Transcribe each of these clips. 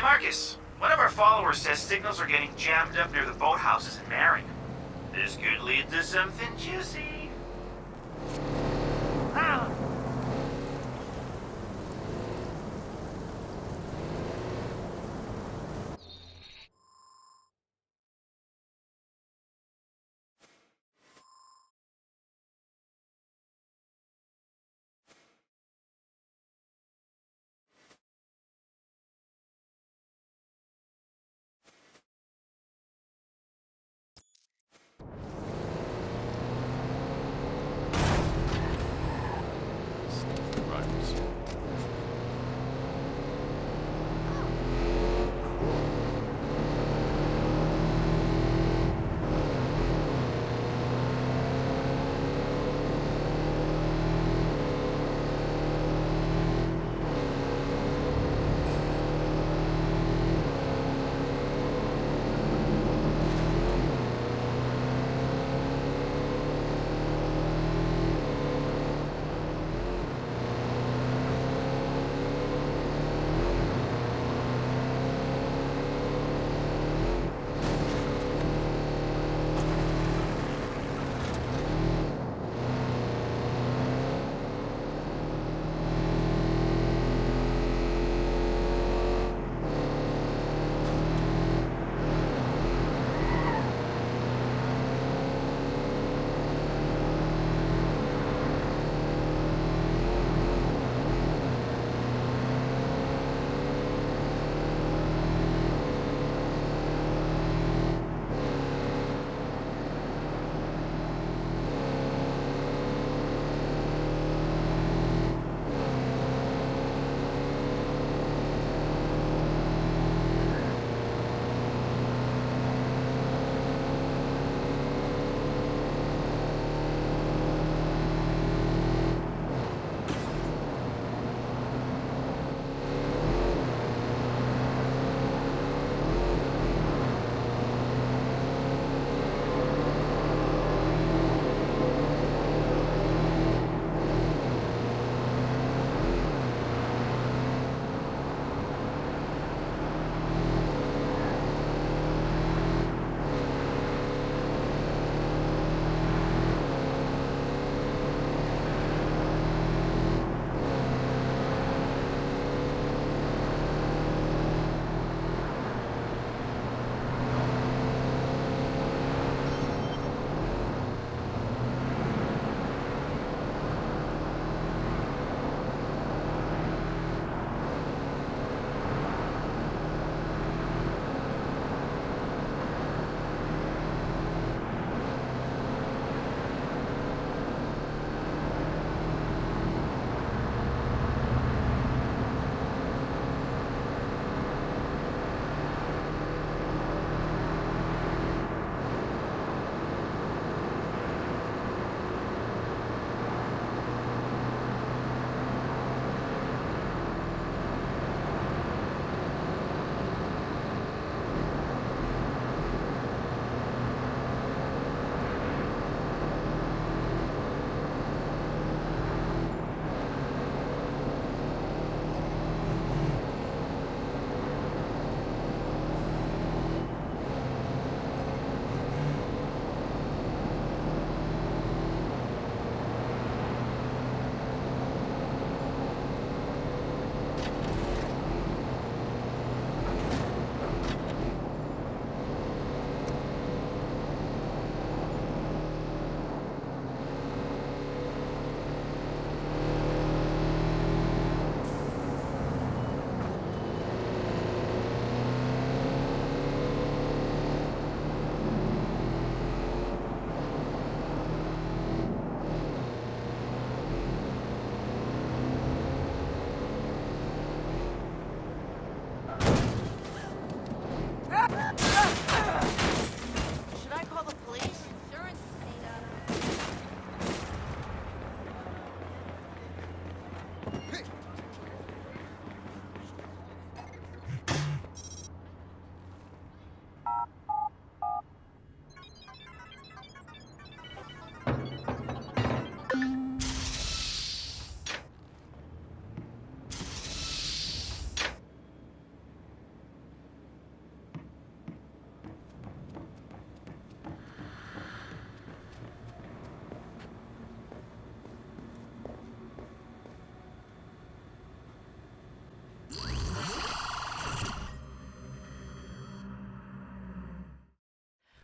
Marcus, one of our followers says signals are getting jammed up near the boathouses in Marion. This could lead to something juicy. Ah.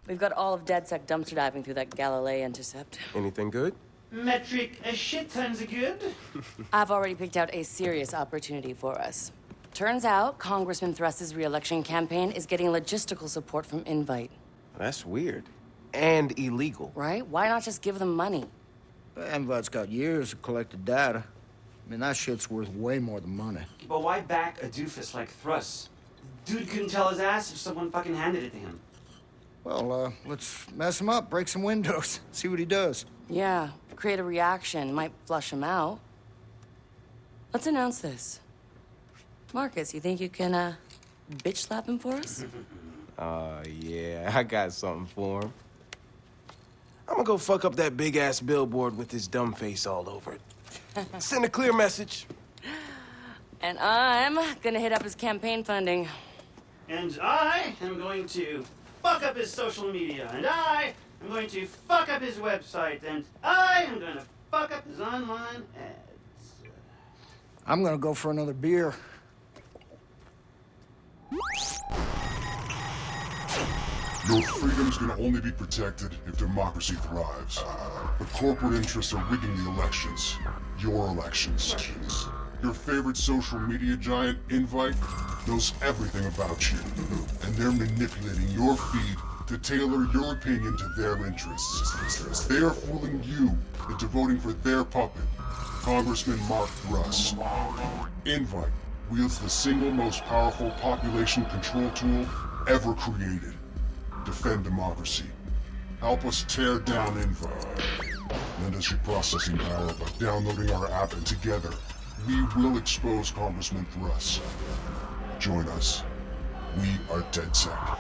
We've got all of DedSec dumpster diving through that Galilei intercept. Anything good? Metric, a shit tons of good. I've already picked out a serious opportunity for us. Turns out, Congressman Thrust's re-election campaign is getting logistical support from Invite. That's weird. And illegal. Right? Why not just give them money? Invite's got years of collected data. I mean, that shit's worth way more than money. But why back a doofus like Thrust? Dude couldn't tell his ass if someone fucking handed it to him. Well, let's mess him up, break some windows, see what he does. Yeah, create a reaction, might flush him out. Let's announce this. Marcus, you think you can, bitch slap him for us? Yeah, I got something for him. I'm gonna go fuck up that big-ass billboard with his dumb face all over it. Send a clear message. And I'm gonna hit up his campaign funding. And I am going to fuck up his social media. And I am going to fuck up his website. And I am going to fuck up his online ads. I'm gonna go for another beer. Your freedoms can only be protected if democracy thrives. But corporate interests are rigging the elections. Your elections. Your favorite social media giant, Invite, knows everything about you. And they're manipulating your feed to tailor your opinion to their interests. They are fooling you into voting for their puppet, Congressman Mark Thrust. Invite wields the single most powerful population control tool ever created. Defend democracy. Help us tear down Invite. Lend us your processing power by downloading our app, and together, we will expose Congressman Thrust. Join us. We are DedSec.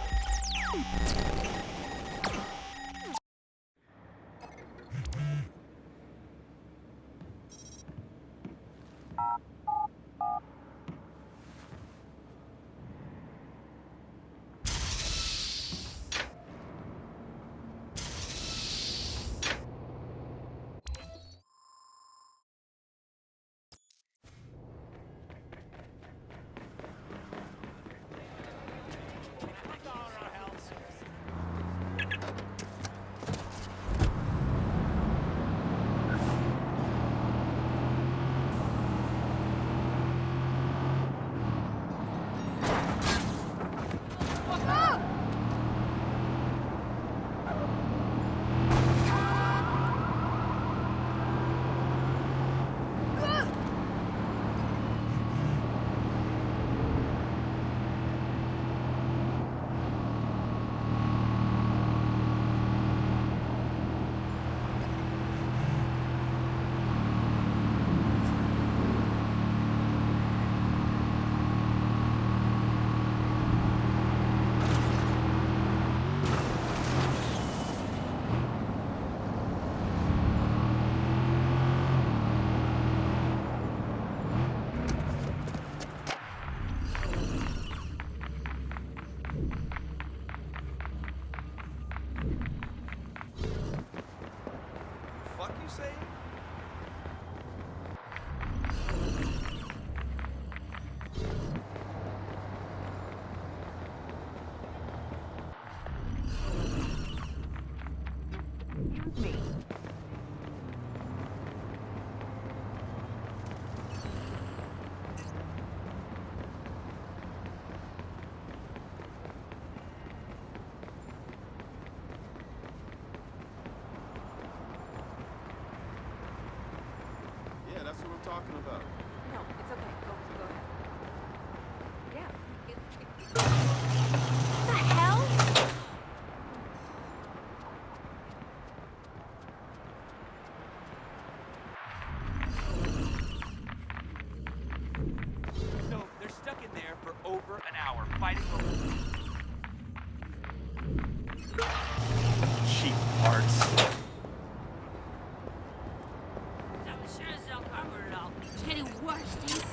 Fuck you say? Yeah, that's what I'm talking about. No, it's okay. Go ahead. Yeah. The hell? So they're stuck in there for over an hour fighting over cheap parts. It's getting worse, Steve.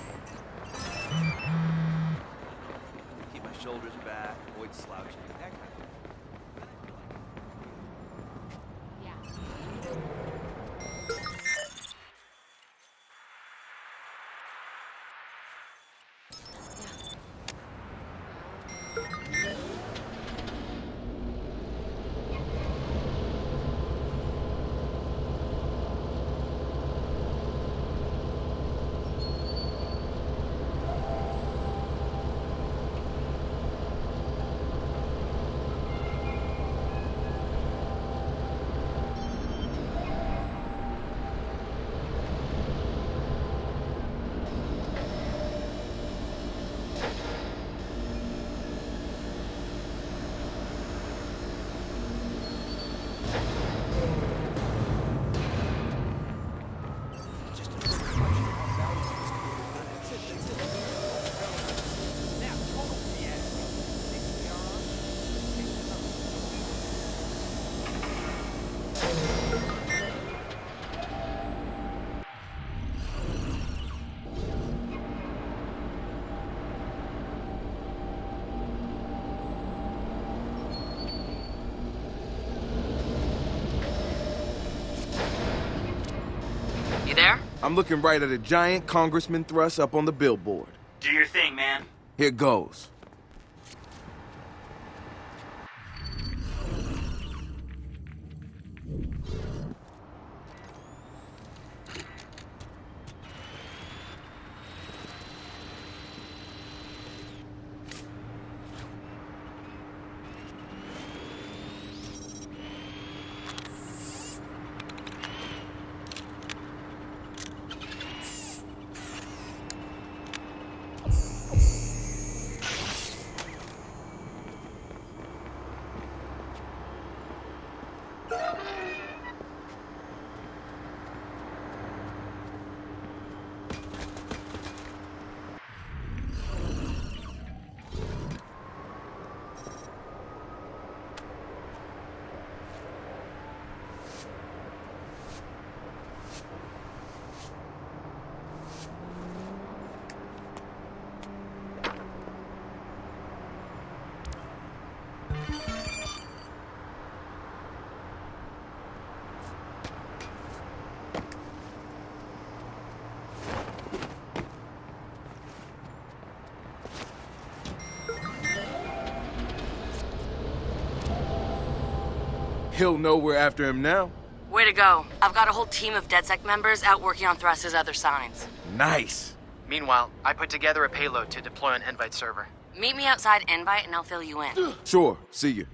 Keep my shoulders back, avoid slouching, that kind of thing. Yeah. there? I'm looking right at a giant Congressman thrust up on the billboard. Do your thing, man. Here goes. He'll know we're after him now. Way to go. I've got a whole team of DedSec members out working on Thrust's other signs. Nice. Meanwhile, I put together a payload to deploy on Invite server. Meet me outside Invite and I'll fill you in. Sure, see you.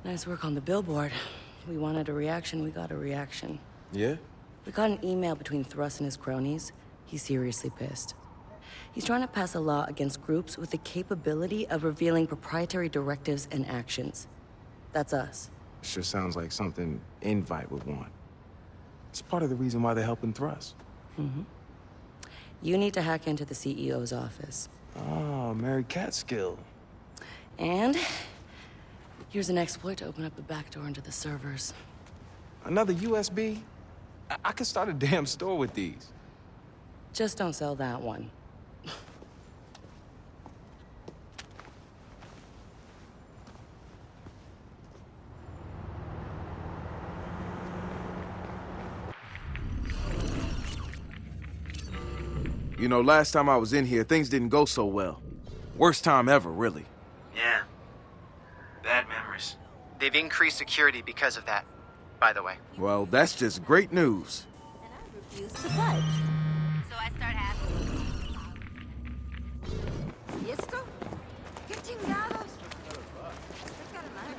Nice work on the billboard. We wanted a reaction, we got a reaction. Yeah? We got an email between Thrust and his cronies. He's seriously pissed. He's trying to pass a law against groups with the capability of revealing proprietary directives and actions. That's us. Sure sounds like something Invite would want. It's part of the reason why they're helping Thrust. You need to hack into the CEO's office. Oh, Mary Catskill. And here's an exploit to open up the back door into the servers. Another USB? I could start a damn store with these. Just don't sell that one. You know, last time I was in here, things didn't go so well. Worst time ever, really. Yeah. Bad memories. They've increased security because of that, by the way. Well, that's just great news. And I refuse to budge. So I start having... ¿Listo? ¿Qué chingados? Estoy calmado.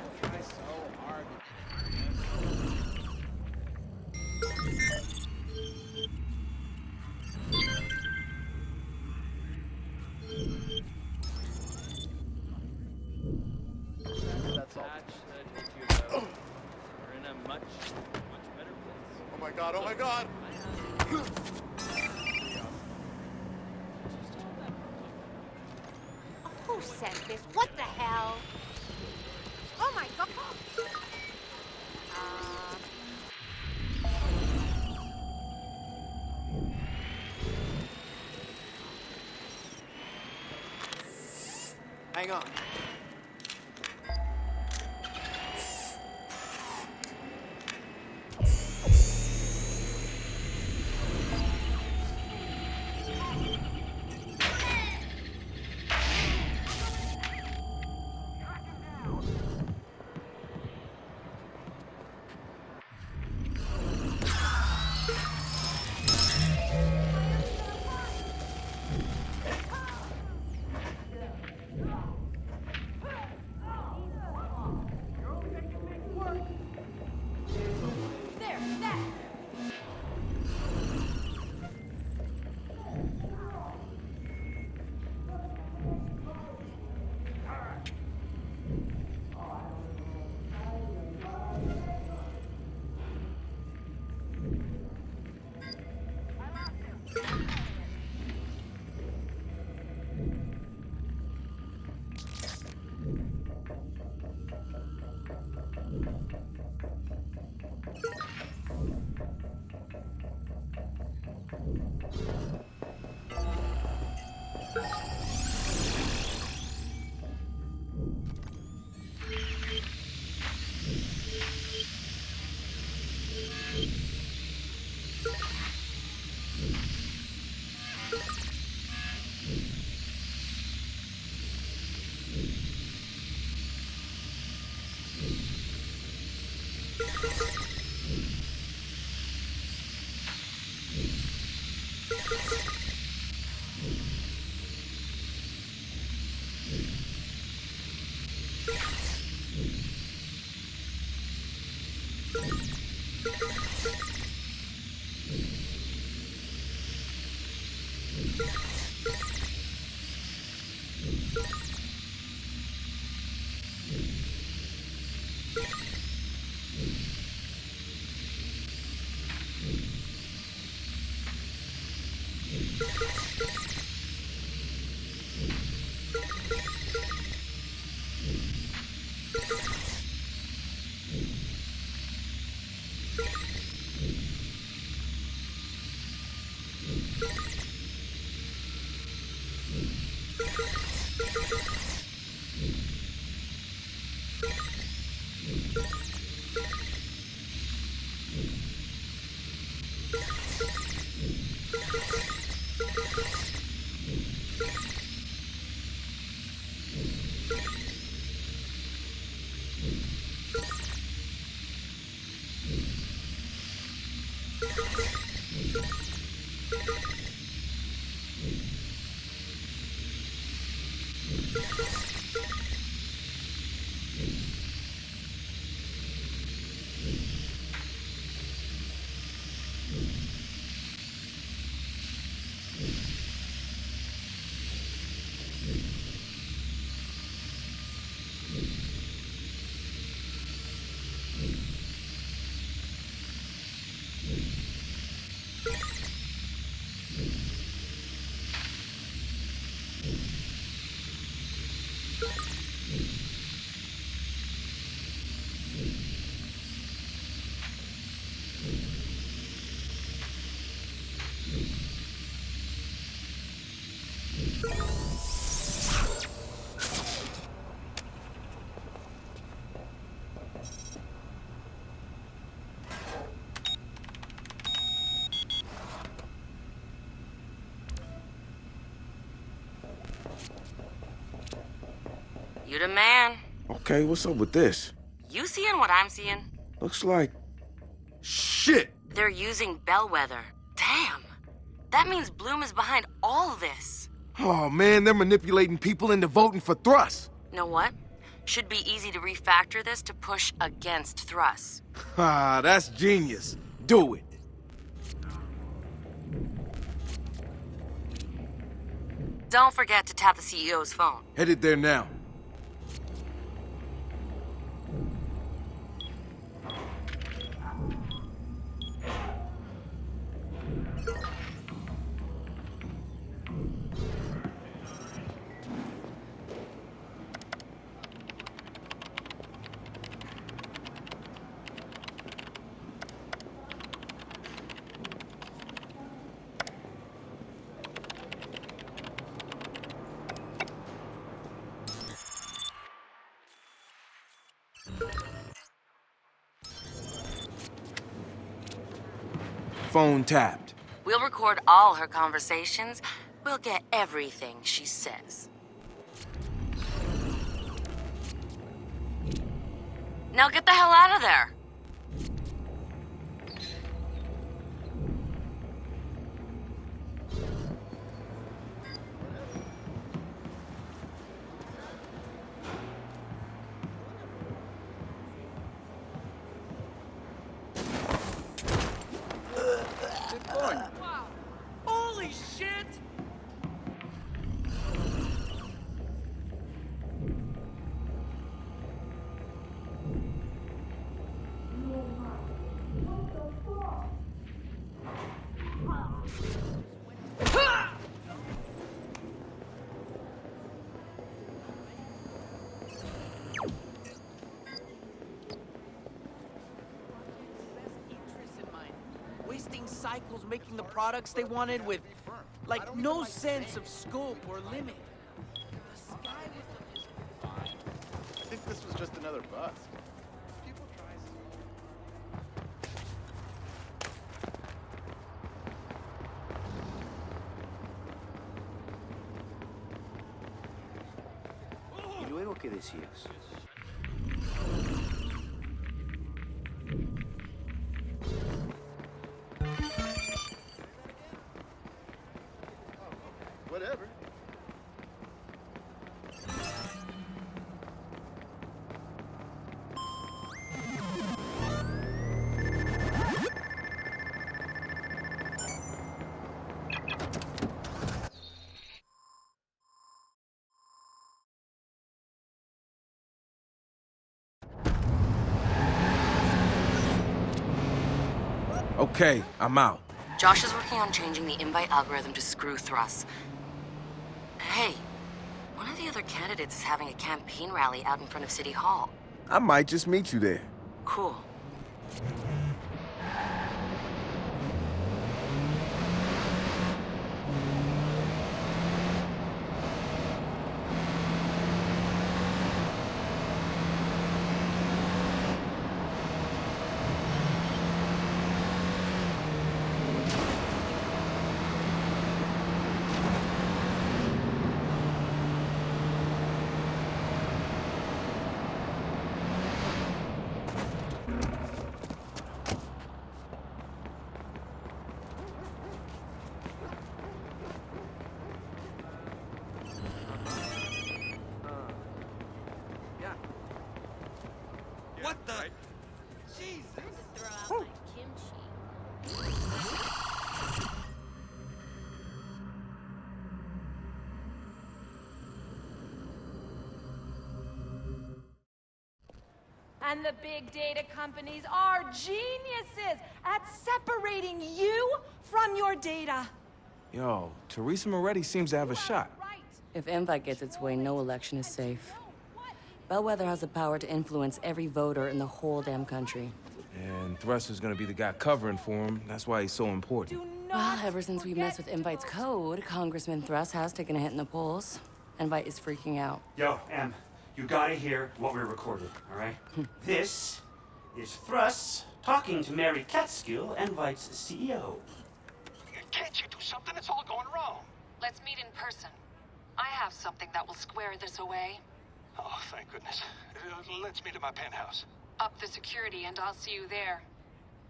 God! Who said this? What the hell? Oh my god! Hang on. You the man. Okay, what's up with this? You seeing what I'm seeing? Looks like... shit! They're using Bellwether. Damn. That means Bloom is behind all this. Oh man, they're manipulating people into voting for Thrust. Know what? Should be easy to refactor this to push against Thrust. Ah, that's genius. Do it. Don't forget to tap the CEO's phone. Headed there now. phone tapped. We'll record all her conversations. We'll get everything she says. Now get the hell out of there! Holy shit! Wasting cycles making the products they wanted with, like, no sense of scope or limit. The sky was I think this was just another bust. People try. ¿Y luego qué decías? Whatever. Okay, I'm out. Josh is working on changing the invite algorithm to screw Thruss. Hey, one of the other candidates is having a campaign rally out in front of City Hall. I might just meet you there. Cool. What the? Jesus! Throw out my kimchi. And the big data companies are geniuses at separating you from your data. Yo, Teresa Moretti seems to have a shot. Right. If Invite gets its way, no election is safe. Bellwether has the power to influence every voter in the whole damn country. And Thruster's gonna be the guy covering for him. That's why he's so important. Do Well, not ever since we messed with Invite's code, Congressman Thruss has taken a hit in the polls. Invite is freaking out. Yo, Em, you gotta hear what we recorded, all right? This is Thruss talking to Mary Catskill, Invite's CEO. Can't you do something? It's all going wrong. Let's meet in person. I have something that will square this away. Oh, thank goodness. Let's meet at my penthouse. Up the security and I'll see you there.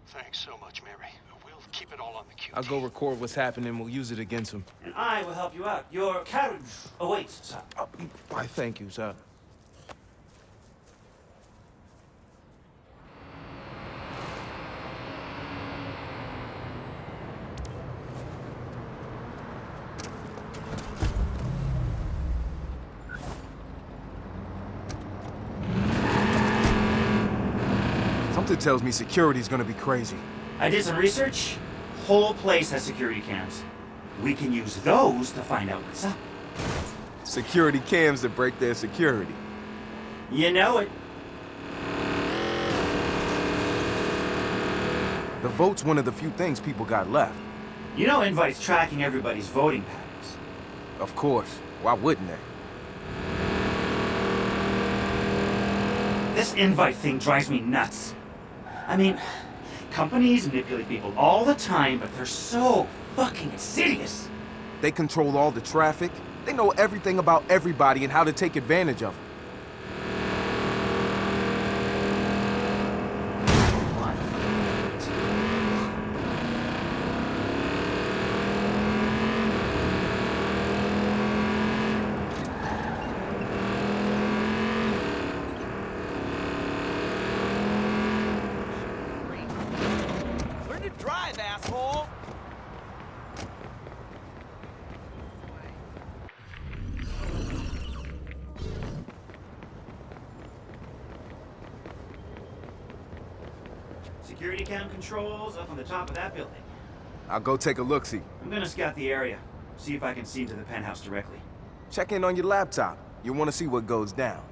Thanks so much, Mary. We'll keep it all on the QT. I'll go record what's happening. We'll use it against him. And I will help you out. Your carriage awaits, sir. Why, thank you, sir. Something tells me security's gonna be crazy. I did some research. Whole place has security cams. We can use those to find out what's up. Security cams that break their security. You know it. The vote's one of the few things people got left. You know Invite's tracking everybody's voting patterns. Of course. Why wouldn't they? This Invite thing drives me nuts. I mean, Companies manipulate people all the time, but they're so fucking insidious. They control all the traffic. They know everything about everybody and how to take advantage of it. Learn to drive, asshole! Security cam controls up on the top of that building. I'll go take a look-see. I'm gonna scout the area, see if I can see into the penthouse directly. Check in on your laptop. You'll want to see what goes down.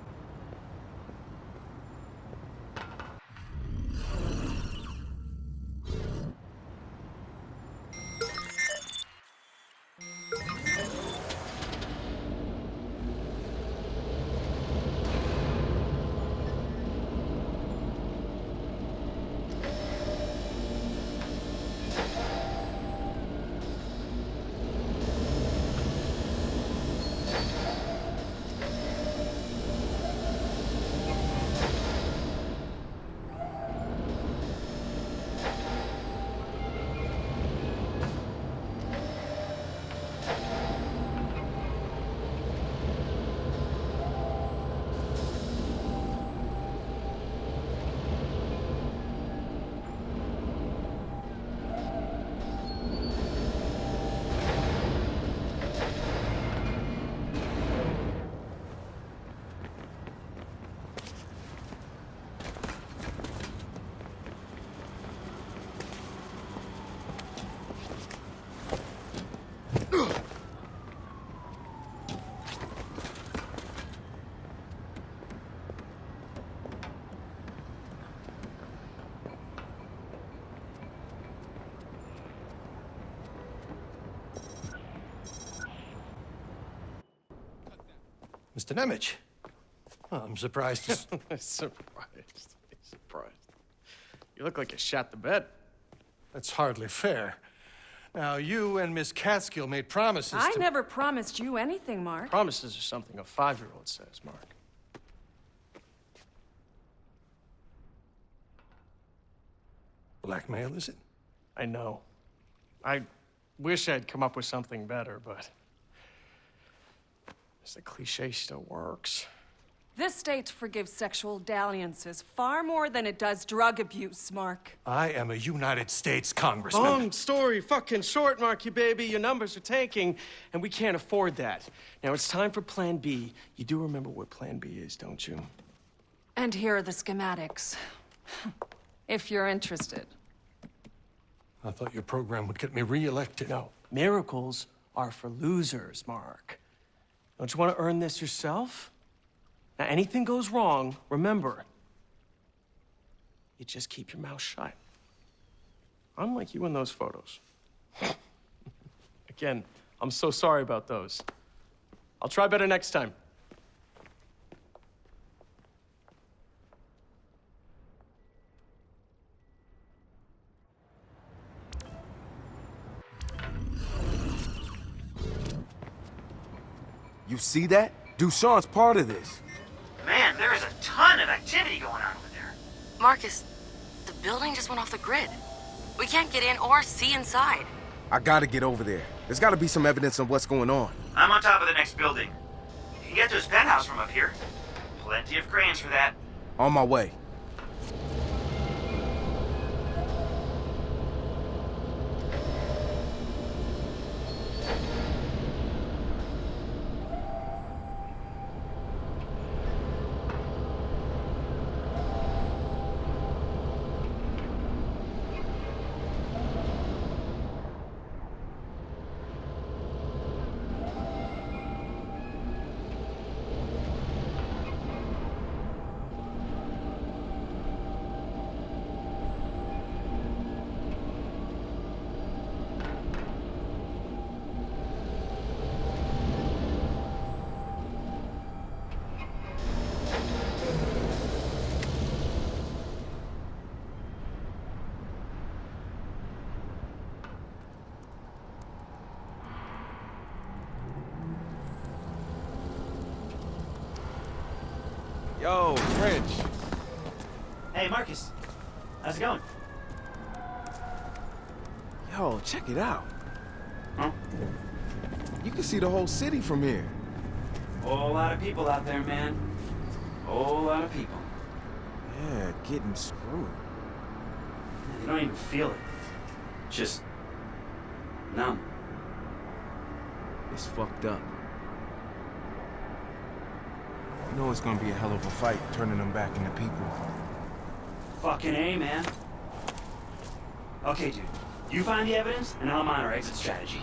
Mr. Nemec. Oh, I'm surprised to... Surprised. You look like you shot the bed. That's hardly fair. Now, you and Miss Catskill made promises I to... never promised you anything, Mark. Promises are something a 5-year-old says, Mark. Blackmail, is it? I know. I wish I'd come up with something better, but... the cliche still works. This state forgives sexual dalliances far more than it does drug abuse, Mark. I am a United States congressman. Long story fucking short, Marky baby. Your numbers are tanking, and we can't afford that. Now it's time for Plan B. You do remember what Plan B is, don't you? And here are the schematics. If you're interested. I thought your program would get me reelected. No, miracles are for losers, Mark. Don't you want to earn this yourself? Now, anything goes wrong, remember, you just keep your mouth shut. Unlike you in those photos. Again, I'm so sorry about those. I'll try better next time. You see that? Ducharme's part of this. Man, there is a ton of activity going on over there. Marcus, the building just went off the grid. We can't get in or see inside. I gotta get over there. There's gotta be some evidence of what's going on. I'm on top of the next building. You can get to his penthouse from up here. Plenty of cranes for that. On my way. Yo, French. Hey, Marcus. How's it going? Yo, check it out. Huh? You can see the whole city from here. Whole lot of people out there, man. Whole lot of people. Yeah, getting screwed. You don't even feel it. Just numb. It's fucked up. You know it's gonna be a hell of a fight turning them back into people. Fucking A, man. Okay, dude. You find the evidence, and I'll monitor our exit strategy.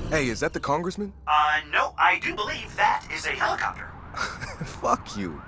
Hey, is that the congressman? No, I do believe that is a helicopter. Fuck you.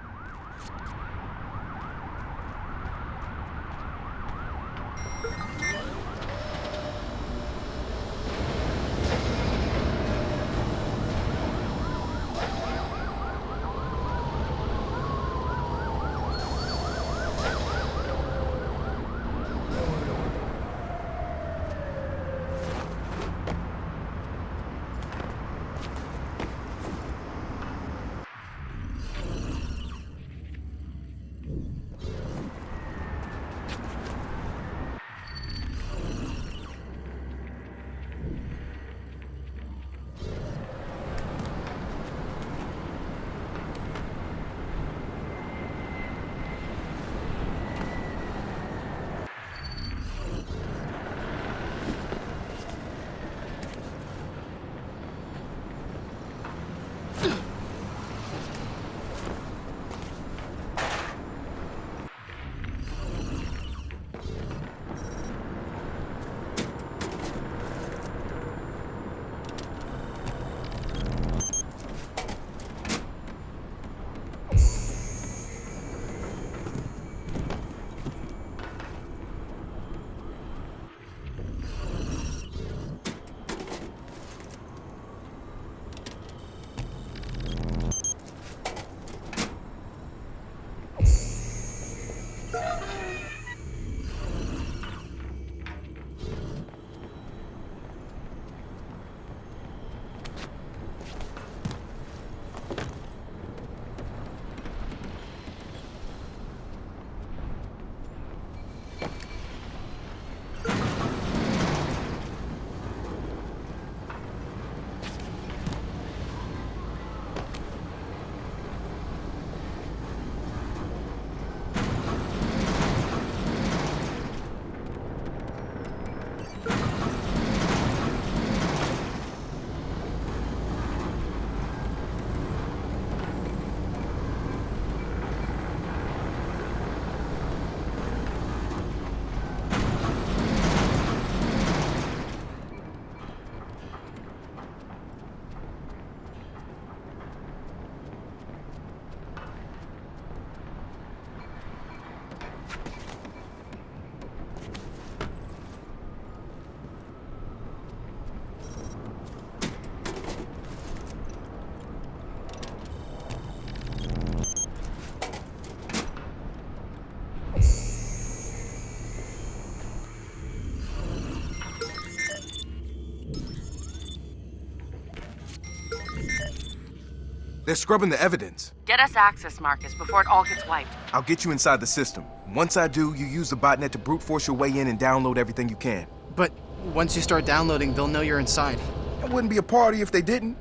They're scrubbing the evidence. Get us access, Marcus, before it all gets wiped. I'll get you inside the system. Once I do, you use the botnet to brute force your way in and download everything you can. But once you start downloading, they'll know you're inside. It wouldn't be a party if they didn't.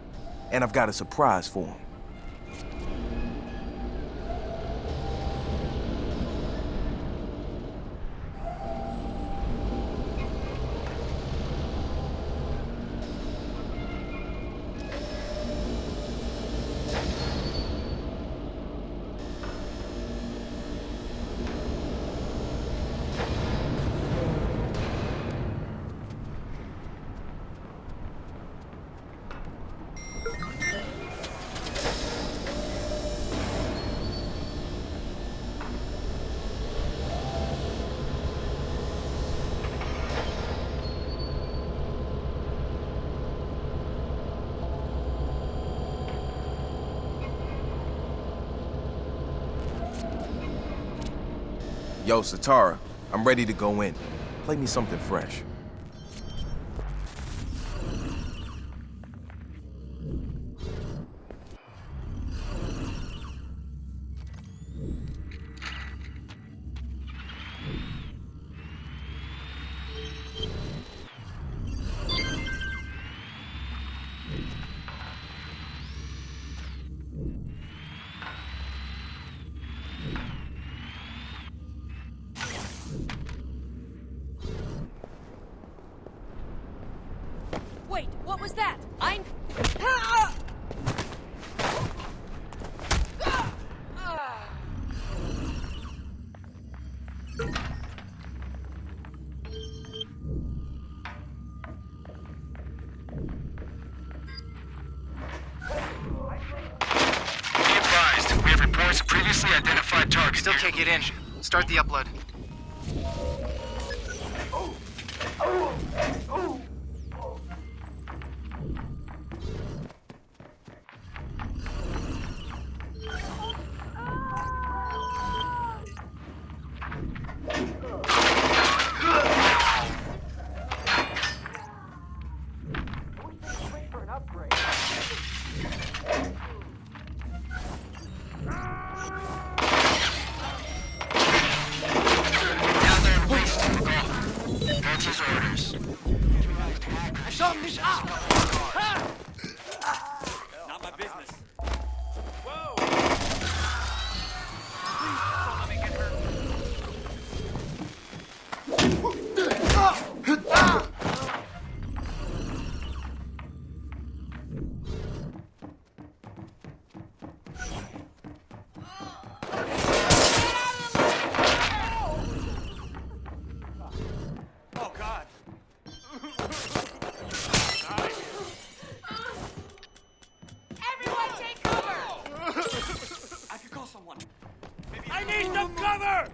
And I've got a surprise for them. Yo, Satara, I'm ready to go in. Play me something fresh. Wait, what was that? I'm... We have reports of previously identified targets. Still can't get in. Start the upload. Not my business. Oh, God. Everyone take cover! I could call someone. Maybe I need some cover!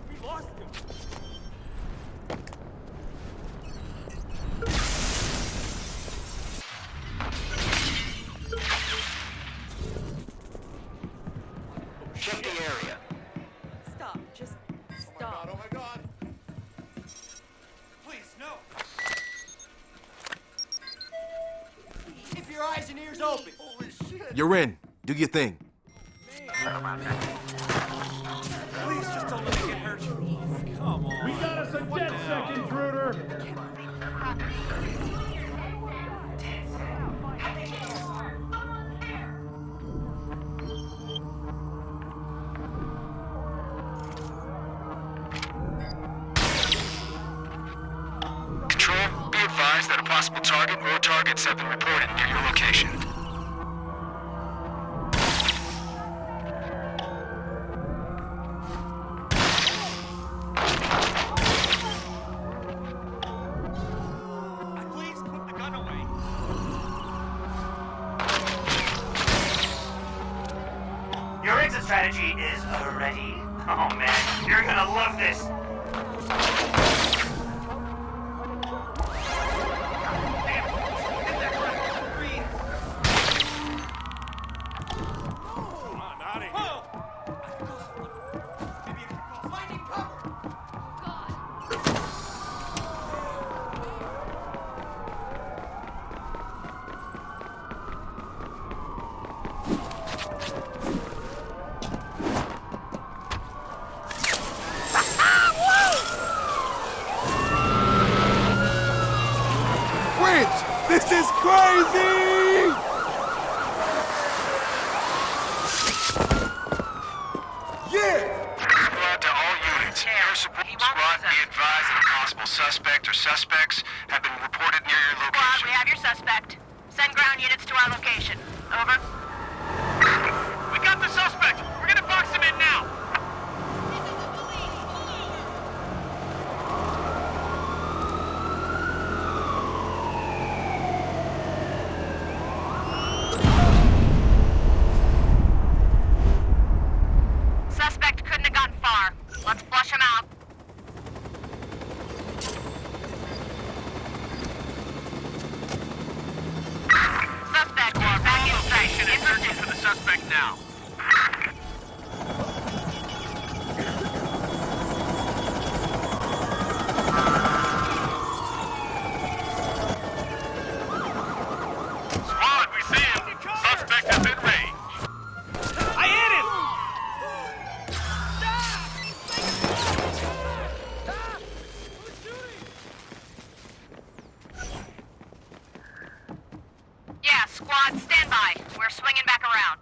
We lost him. Check the area. Stop, just stop. Oh my God. Please, no. Keep your eyes and ears open. Holy shit. You're in. Do your thing. Please, just don't let me get hurt. Come on. We got us a dead second, intruder! Control, be advised that a possible target or targets have been reported near your location. Please put the gun away. Your exit strategy is ready. Oh man, you're gonna love this. This is crazy! Yeah! Squad to all units. Air support squad, be advised that a possible suspect or suspects have been reported near your location. Squad, we have your suspect. Send ground units to our location. Over. We got the suspect. We're gonna box him in now. Suspect couldn't have gone far. Let's flush him out. Suspect, back in sight. Searching for the suspect now. Squad, stand by. We're swinging back around.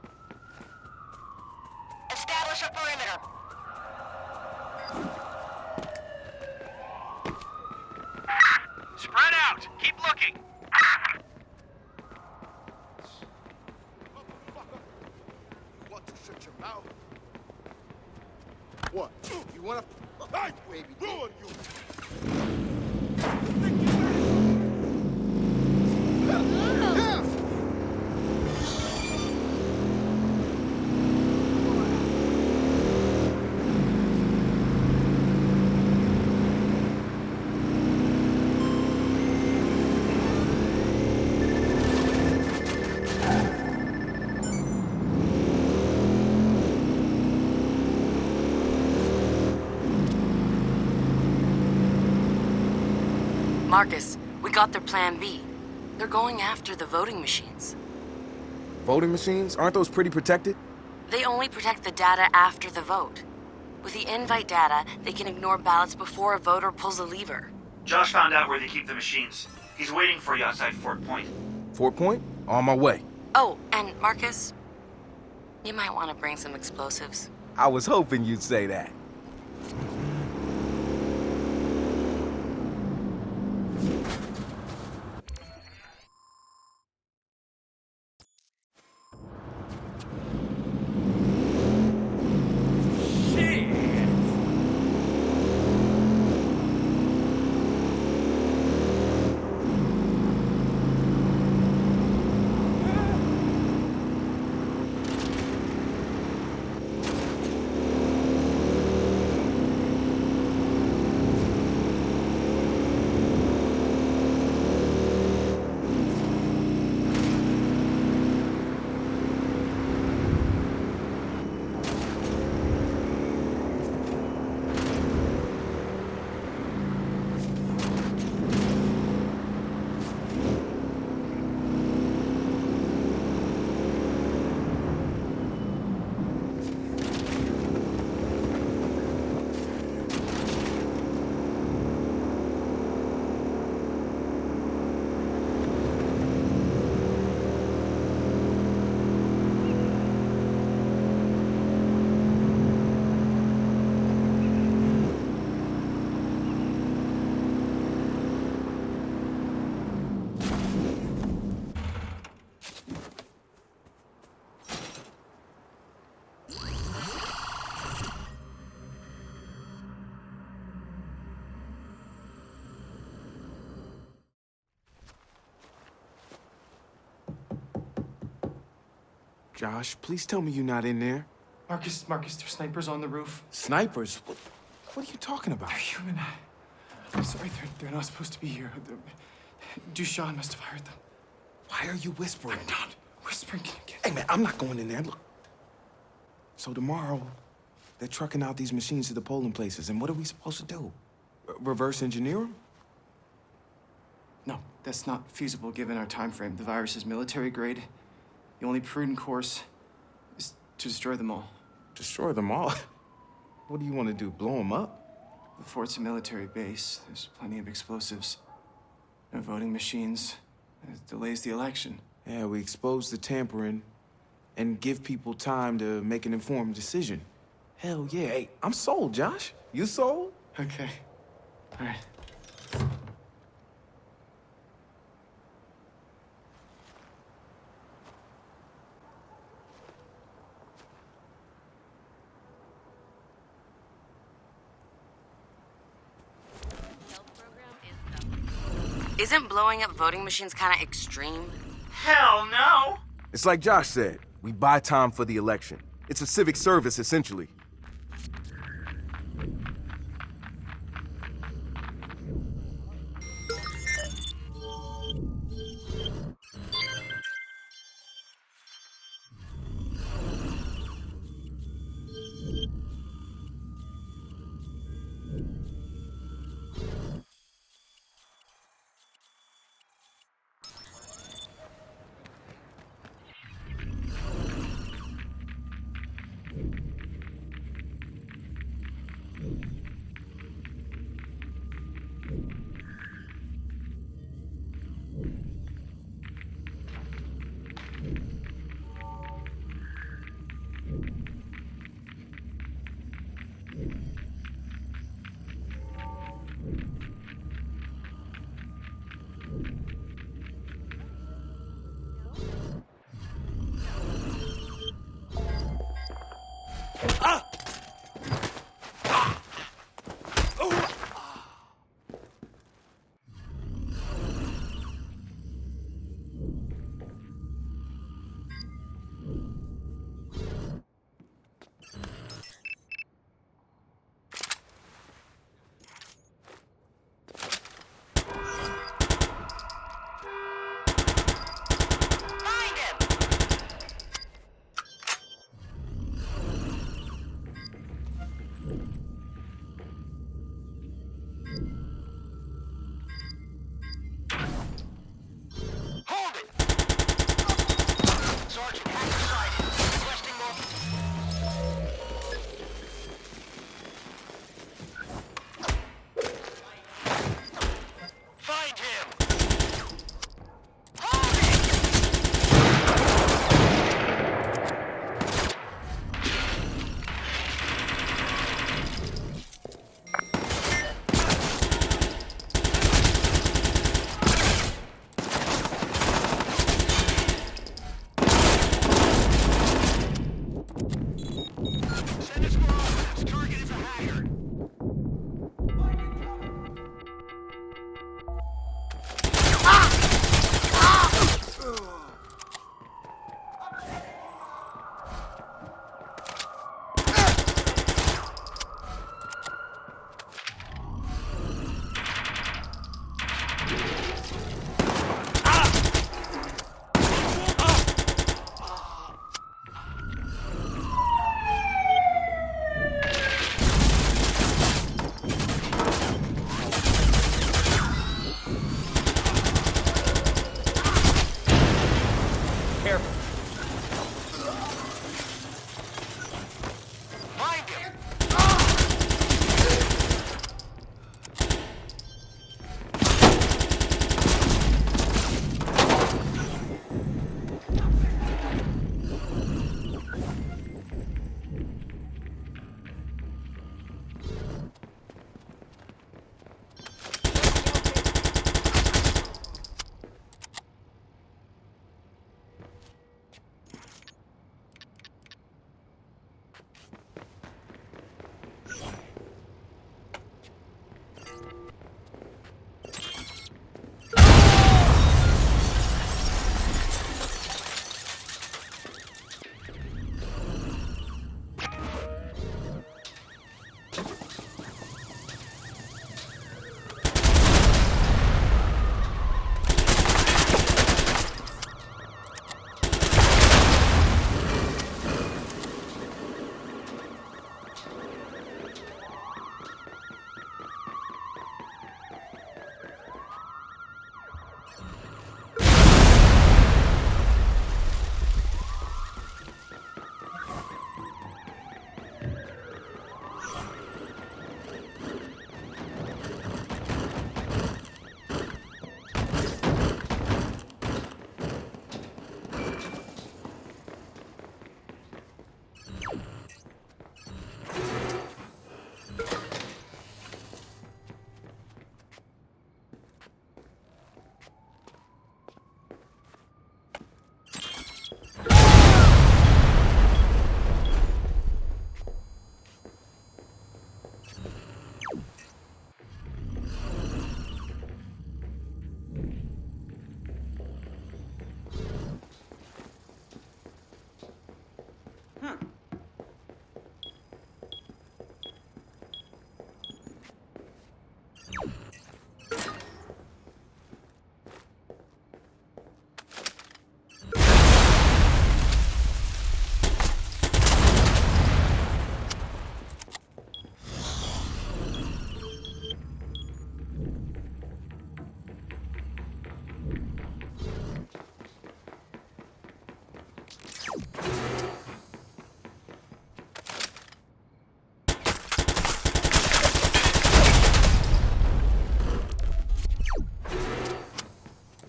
Establish a perimeter. Spread out. Keep looking. Want to shut your mouth? What? You wanna? Hey, baby, ruin you! Marcus, we got their plan B. They're going after the voting machines. Voting machines? Aren't those pretty protected? They only protect the data after the vote. With the invite data, they can ignore ballots before a voter pulls a lever. Josh found out where they keep the machines. He's waiting for you outside Fort Point. Fort Point? On my way. Oh, and Marcus, you might want to bring some explosives. I was hoping you'd say that. Josh, please tell me you're not in there. Marcus, there's snipers on the roof. Snipers? What are you talking about? They're human. I'm sorry, they're not supposed to be here. Dushan must have hired them. Why are you whispering? I'm not whispering. Hey, man, I'm not going in there. Look. So tomorrow, they're trucking out these machines to the polling places, and what are we supposed to do? Reverse engineer them? No, that's not feasible given our time frame. The virus is military grade. The only prudent course is to destroy them all. Destroy them all? What do you want to do, blow them up? The fort's a military base. There's plenty of explosives. No voting machines. It delays the election. Yeah, we expose the tampering and give people time to make an informed decision. Hell yeah. Hey, I'm sold, Josh. You sold? Okay. All right. Isn't blowing up voting machines kind of extreme? Hell no! It's like Josh said, we buy time for the election. It's a civic service, essentially.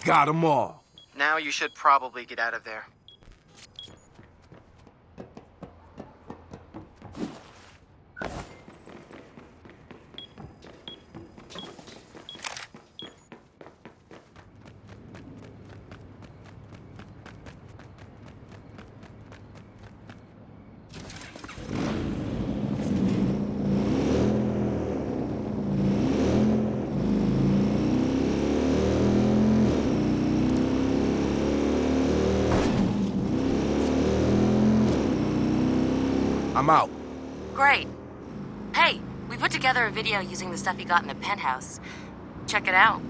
Got 'em all. Now you should probably get out of there. I'm out. Great. Hey, we put together a video using the stuff you got in the penthouse. Check it out.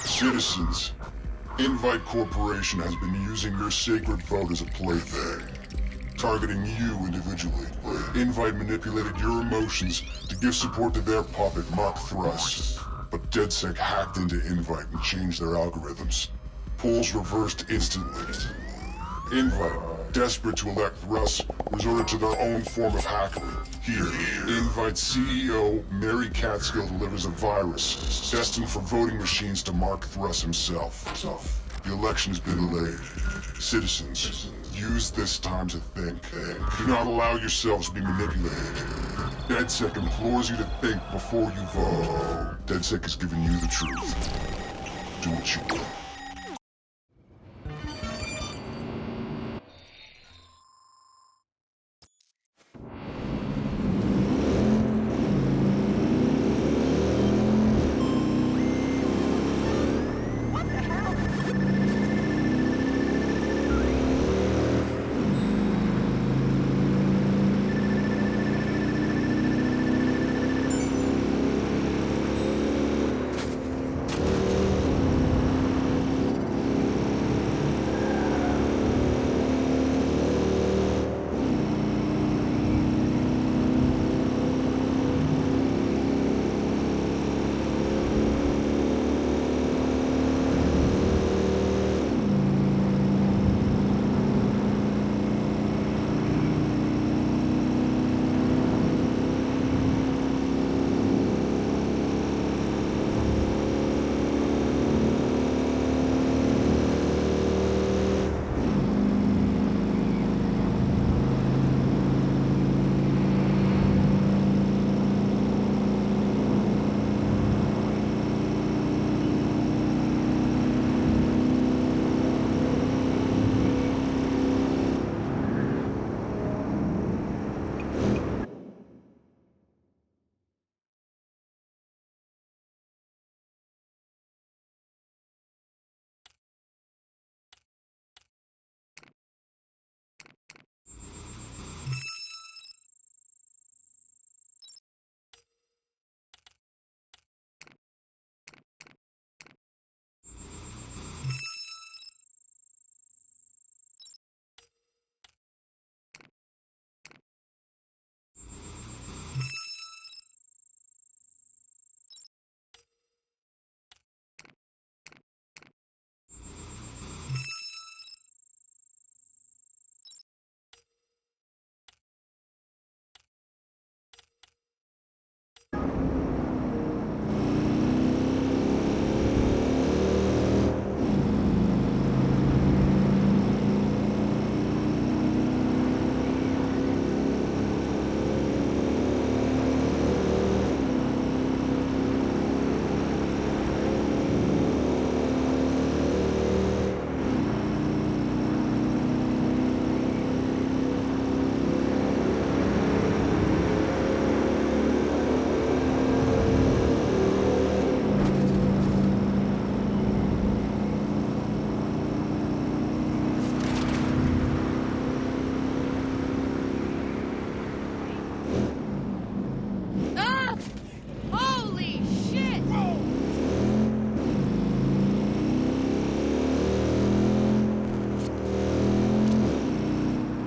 Citizens, Invite Corporation has been using your sacred vote as a plaything, targeting you individually. Invite manipulated your emotions to give support to their puppet, Mark Thrust. But DedSec hacked into Invite and changed their algorithms. Polls reversed instantly. Invite, desperate to elect Thrust, resorted to their own form of hackery. Here, Invite CEO Mary Catskill delivers a virus destined for voting machines to Mark Thrust himself. The election has been delayed. Citizens, use this time to think. Do not allow yourselves to be manipulated. DedSec implores you to think before you vote. DedSec is giving you the truth. Do what you will.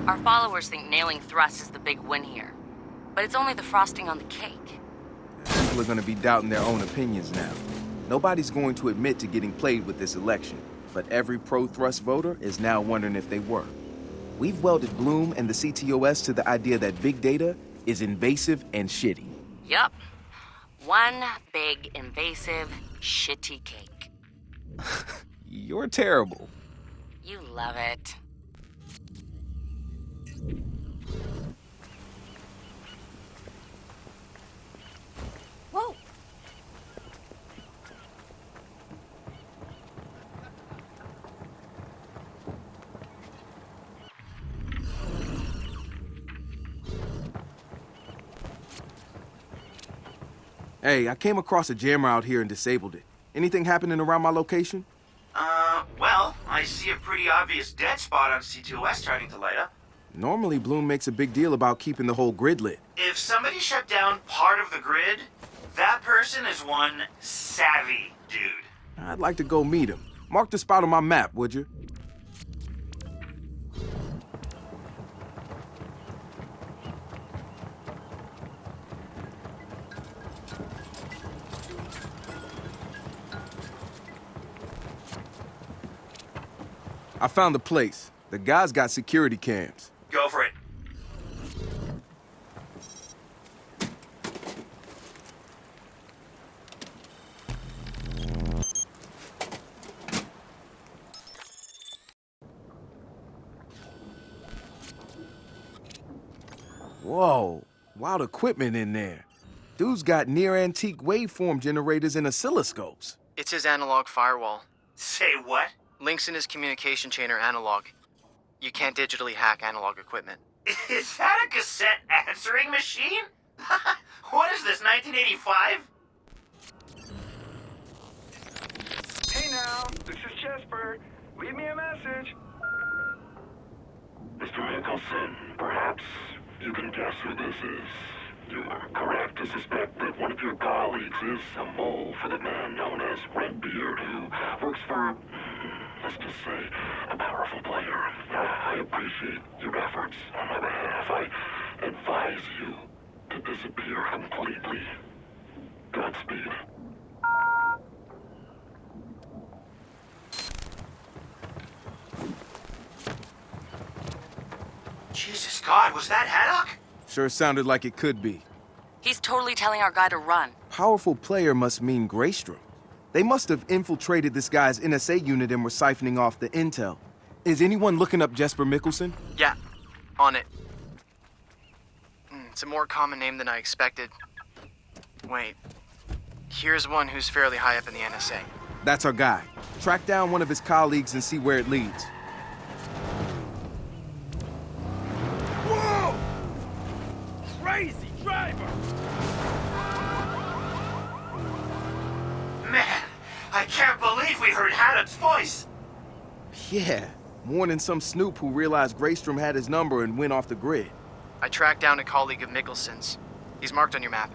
Our followers think nailing Thrust is the big win here. But it's only the frosting on the cake. People are gonna be doubting their own opinions now. Nobody's going to admit to getting played with this election. but every pro-thrust voter is now wondering if they were. We've welded Bloom and the CTOS to the idea that big data is invasive and shitty. Yup. One big, invasive, shitty cake. You're terrible. You love it. Whoa! Hey, I came across a jammer out here and disabled it. Anything happening around my location? Well, I see a pretty obvious dead spot on C2S starting to light up. Normally, Bloom makes a big deal about keeping the whole grid lit. If somebody shut down part of the grid, that person is one savvy dude. I'd like to go meet him. Mark the spot on my map, would you? I found the place. The guy's got security cams. Go for it. Whoa, wild equipment in there. Dude's got near-antique waveform generators and oscilloscopes. It's his analog firewall. Say what? Links in his communication chain are analog. You can't digitally hack analog equipment. Is that a cassette answering machine? What is this, 1985? Hey now, this is Jesper. Leave me a message. Mr. Mickelson, perhaps you can guess who this is. You are correct to suspect that one of your colleagues is a mole for the man known as Redbeard, who works for, let's just say, a powerful player. I appreciate your efforts on my behalf. I advise you to disappear completely. Godspeed. Jesus God, was that Haddock? Sure sounded like it could be. He's totally telling our guy to run. Powerful player must mean Greystrom. They must have infiltrated this guy's NSA unit and were siphoning off the intel. Is anyone looking up Jesper Mickelson? Yeah, on it. It's a more common name than I expected. Wait, here's one who's fairly high up in the NSA. That's our guy. Track down one of his colleagues and see where it leads. Whoa! Crazy driver! Man, I can't believe we heard Haddock's voice. Yeah, warning some snoop who realized Greystrom had his number and went off the grid. I tracked down a colleague of Mickelson's. He's marked on your map.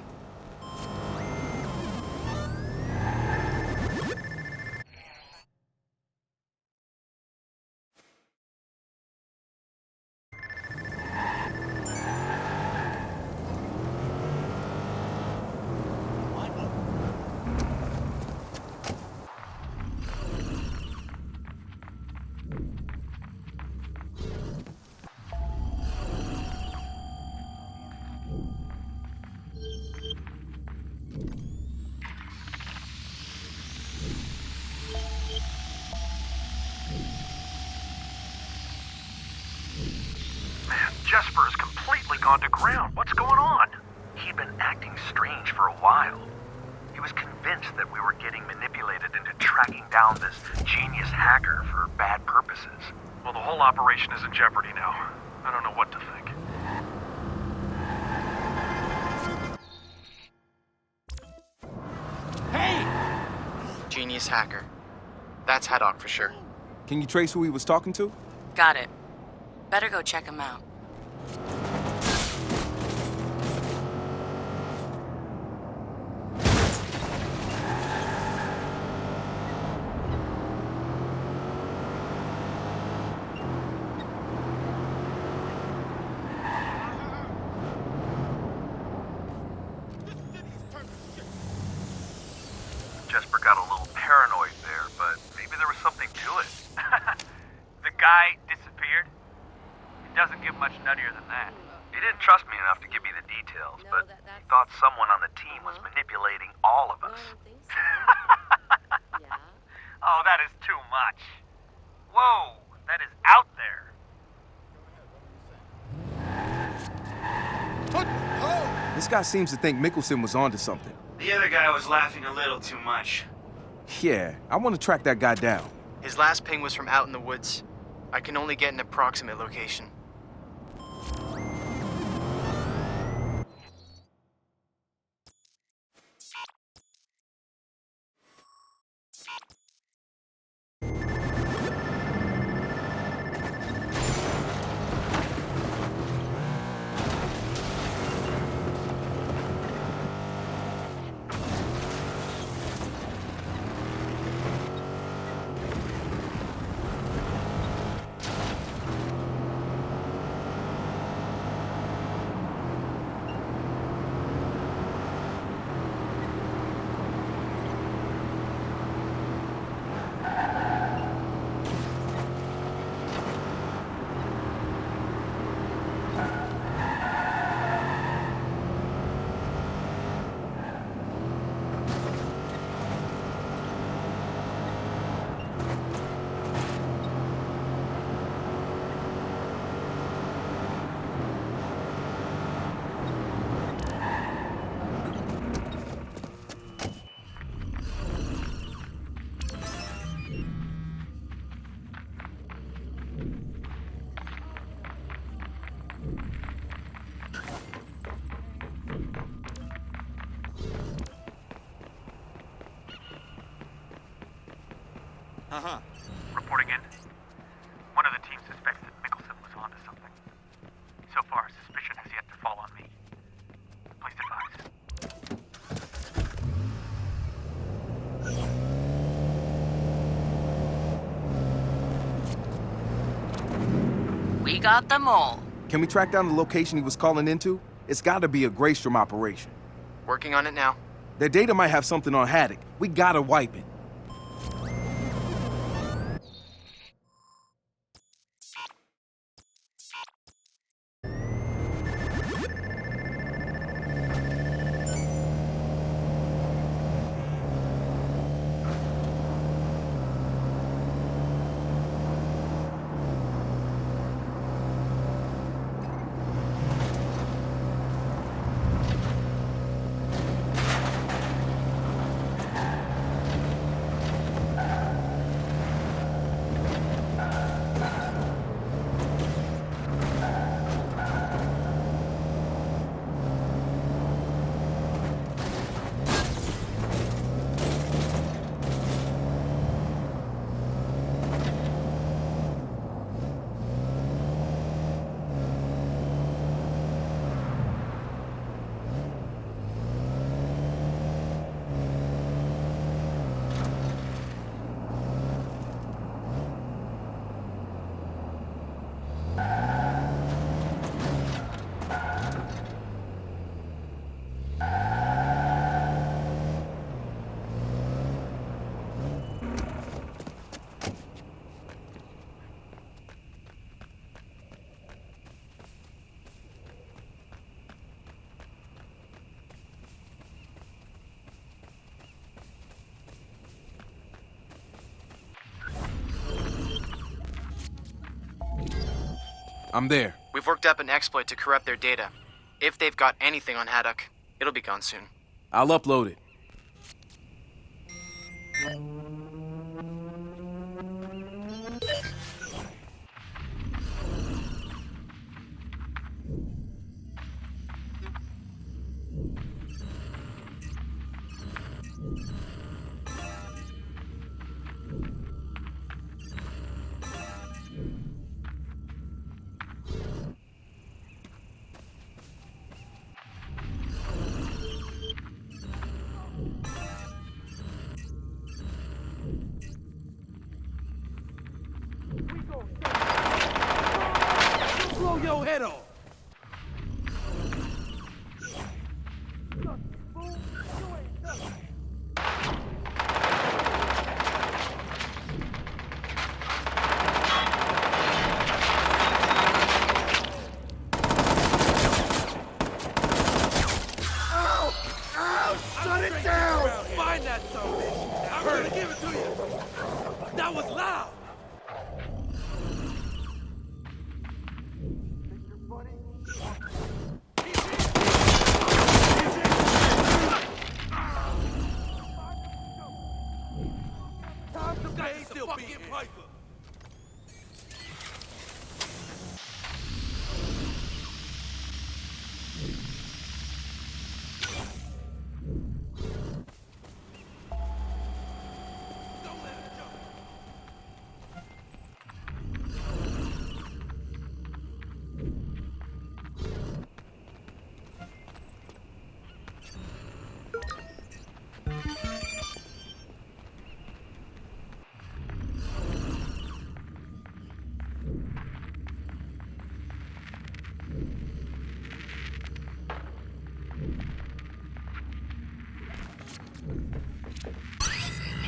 Jesper has completely gone to ground. What's going on? He'd been acting strange for a while. He was convinced that we were getting manipulated into tracking down this genius hacker for bad purposes. Well, the whole operation is in jeopardy now. I don't know what to think. Hey! Genius hacker. That's Haddock for sure. Can you trace who he was talking to? Got it. Better go check him out. Jesper got a little paranoid there, but maybe there was something to it. guy disappeared? It doesn't get much nuttier than that. He didn't trust me enough to give me the details, but he thought someone on the team was manipulating all of us. Oh, that is too much. Whoa, that is out there. This guy seems to think Mickelson was onto something. The other guy was laughing a little too much. Yeah, I want to track that guy down. His last ping was from out in the woods. I can only get an approximate location. Reporting in. One of the teams suspects that Mickelson was onto something. So far, suspicion has yet to fall on me. Please advise. We got them all. Can we track down the location he was calling into? It's gotta be a Greystrom operation. Working on it now. Their data might have something on Haddock. We gotta wipe it. I'm there. We've worked up an exploit to corrupt their data. If they've got anything on Haddock, it'll be gone soon. I'll upload it. Blow your head off!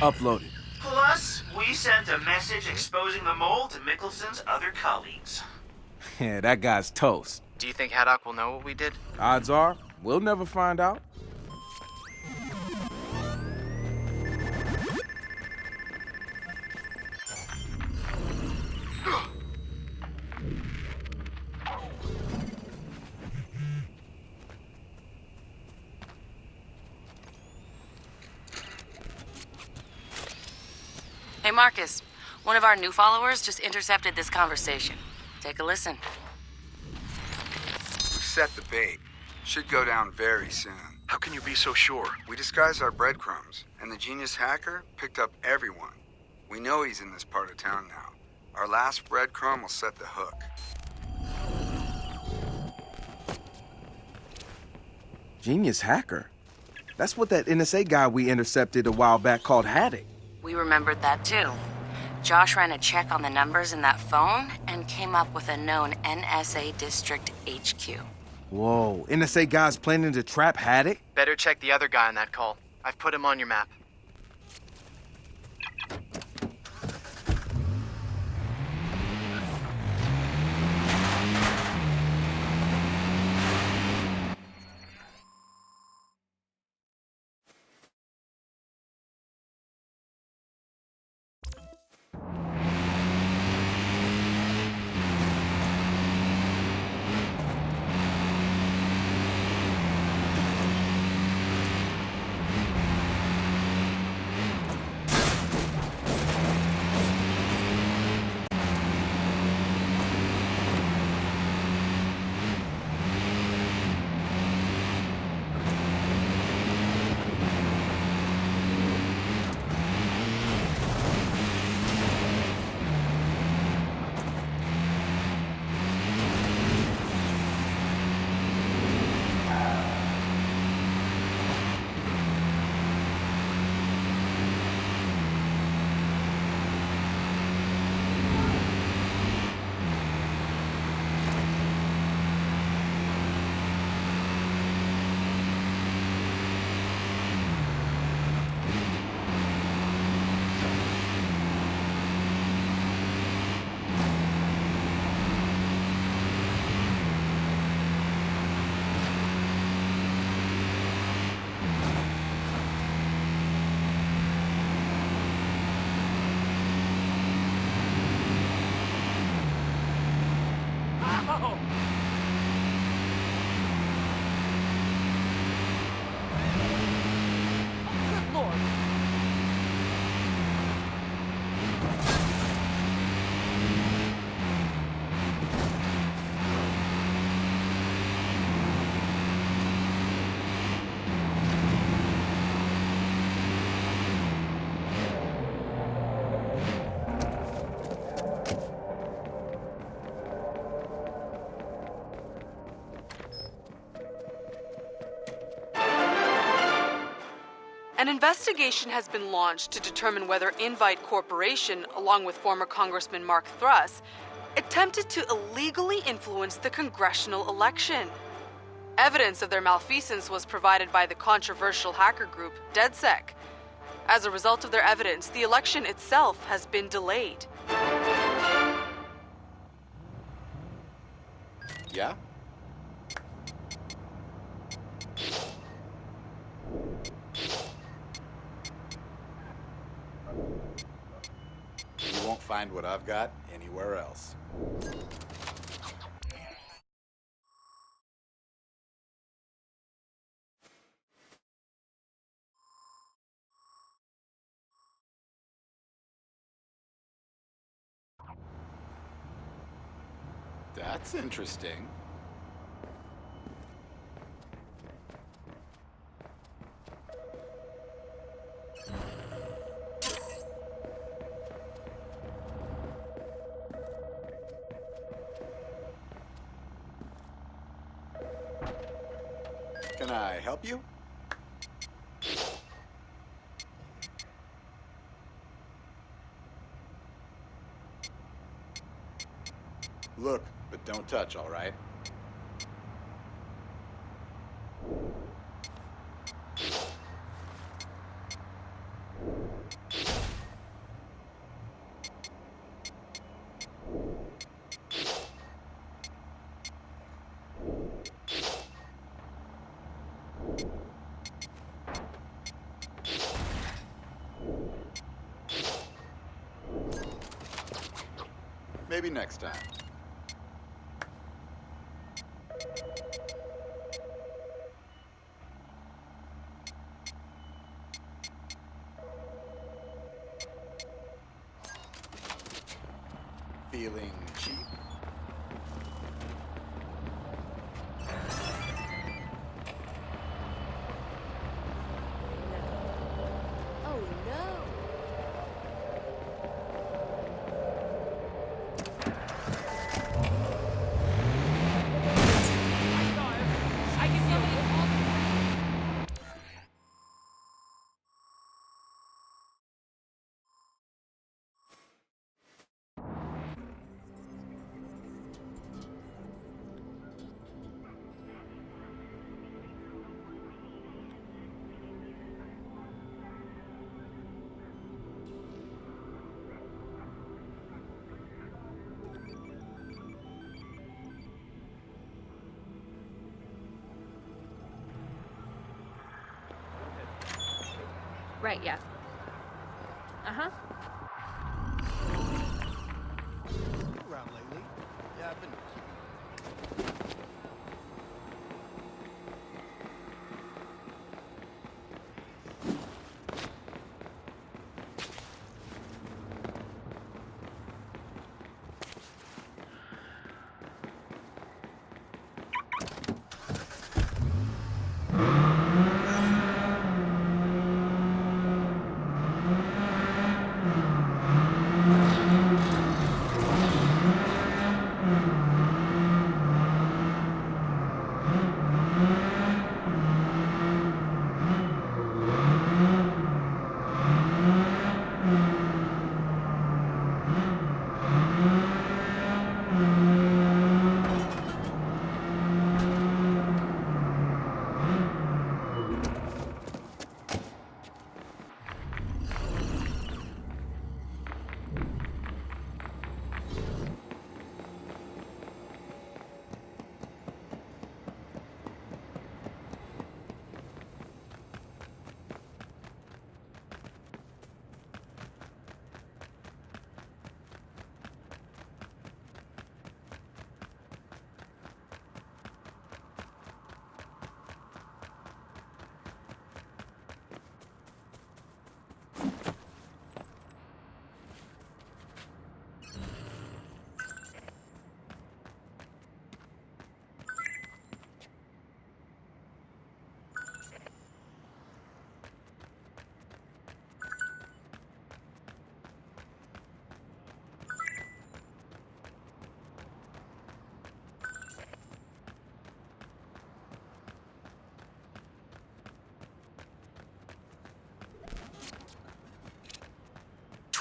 uploaded. Plus, we sent a message exposing the mole to Mickelson's other colleagues. Yeah, that guy's toast. Do you think Haddock will know what we did? Odds are, we'll never find out. Hey, Marcus. One of our new followers just intercepted this conversation. Take a listen. We've set the bait. Should go down very soon. How can you be so sure? We disguised our breadcrumbs, and the genius hacker picked up everyone. We know he's in this part of town now. Our last breadcrumb will set the hook. Genius hacker? That's what that NSA guy we intercepted a while back called Haddock. We remembered that too. Josh ran a check on the numbers in that phone and came up with a known NSA District HQ. Whoa, NSA guy's planning to trap Haddock? Better check the other guy on that call. I've put him on your map. An investigation has been launched to determine whether Invite Corporation, along with former Congressman Mark Thruss, attempted to illegally influence the congressional election. Evidence of their malfeasance was provided by the controversial hacker group DedSec. As a result of their evidence, the election itself has been delayed. Yeah? You won't find what I've got anywhere else. That's interesting. Can I help you? Look, but don't touch, all right? Maybe next time. Feeling cheap? Oh no. I can somebody call Right, yeah. Uh-huh. Around lately? Yeah, I've been.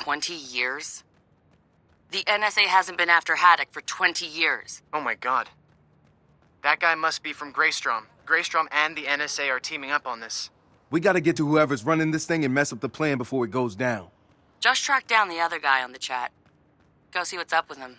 $20? The NSA hasn't been after Haddock for 20 years. Oh my god. That guy must be from Greystrom. Greystrom and the NSA are teaming up on this. We gotta get to whoever's running this thing and mess up the plan before it goes down. Just tracked down the other guy on the chat. Go see what's up with him.